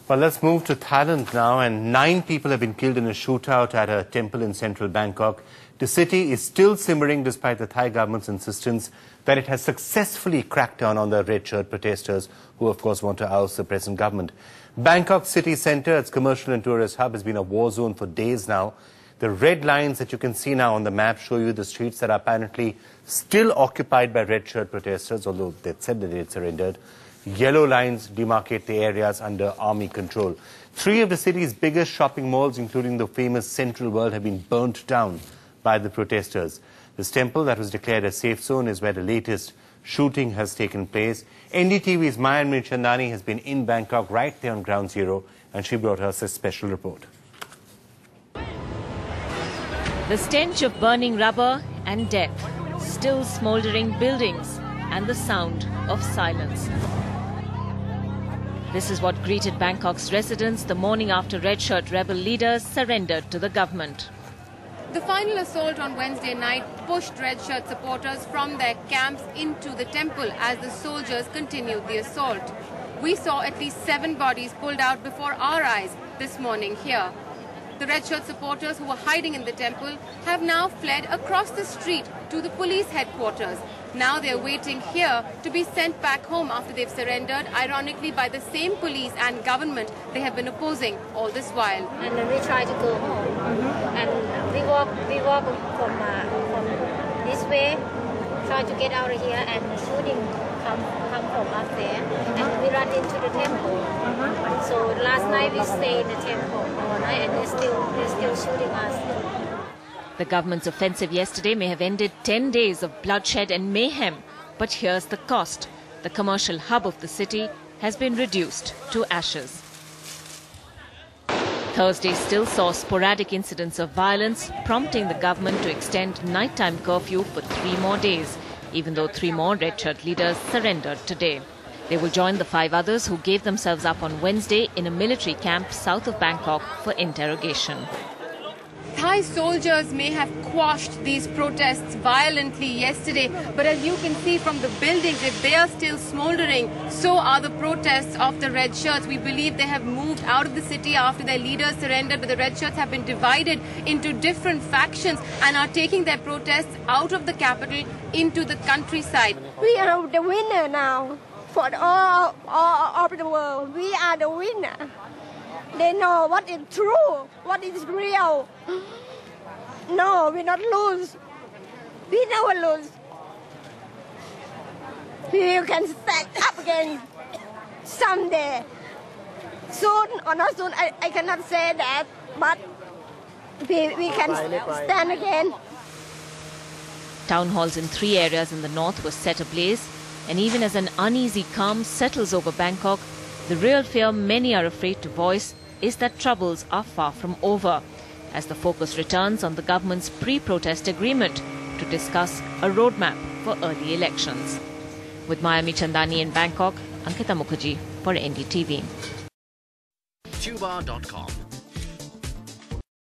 Well, let's move to Thailand now, and 9 people have been killed in a shootout at a temple in central Bangkok. The city is still simmering despite the Thai government's insistence that it has successfully cracked down on the red shirt protesters who, of course, want to oust the present government. Bangkok city centre, its commercial and tourist hub, has been a war zone for days now. The red lines that you can see now on the map show you the streets that are apparently still occupied by red shirt protesters, although they'd said that they had surrendered. Yellow lines demarcate the areas under army control. 3 of the city's biggest shopping malls, including the famous Central World, have been burnt down by the protesters. This temple that was declared a safe zone is where the latest shooting has taken place. NDTV's Mayami Chandani has been in Bangkok, right there on ground zero, and she brought us a special report. The stench of burning rubber and death, still smouldering buildings, and the sound of silence. This is what greeted Bangkok's residents the morning after red shirt rebel leaders surrendered to the government. The final assault on Wednesday night pushed red shirt supporters from their camps into the temple as the soldiers continued the assault. We saw at least 7 bodies pulled out before our eyes this morning here. The red shirt supporters who were hiding in the temple have now fled across the street to the police headquarters. Now they're waiting here to be sent back home after they've surrendered, ironically by the same police and government they have been opposing all this while. And we try to go home, and we walk from this way, try to get out of here, and shooting come from up there, and we run into the temple. So last night we stayed in the temple all night, and they're still shooting us. The government's offensive yesterday may have ended 10 days of bloodshed and mayhem, but here's the cost. The commercial hub of the city has been reduced to ashes. Thursday still saw sporadic incidents of violence, prompting the government to extend nighttime curfew for 3 more days, even though 3 more red shirt leaders surrendered today. They will join the 5 others who gave themselves up on Wednesday in a military camp south of Bangkok for interrogation. Thai soldiers may have quashed these protests violently yesterday, but as you can see from the buildings, if they are still smouldering, so are the protests of the red shirts. We believe they have moved out of the city after their leaders surrendered, but the red shirts have been divided into different factions and are taking their protests out of the capital into the countryside. We are the winner now. For all over the world, we are the winner. They know what is true, what is real. No, we not lose. We never lose. We can stand up again someday. Soon or not soon, I cannot say that, but we can stand again. Town halls in 3 areas in the north were set ablaze, and even as an uneasy calm settles over Bangkok, the real fear many are afraid to voice is that troubles are far from over, as the focus returns on the government's pre-protest agreement to discuss a roadmap for early elections. With Mayami Chandani in Bangkok, Ankita Mukherjee for NDTV. Tuba.com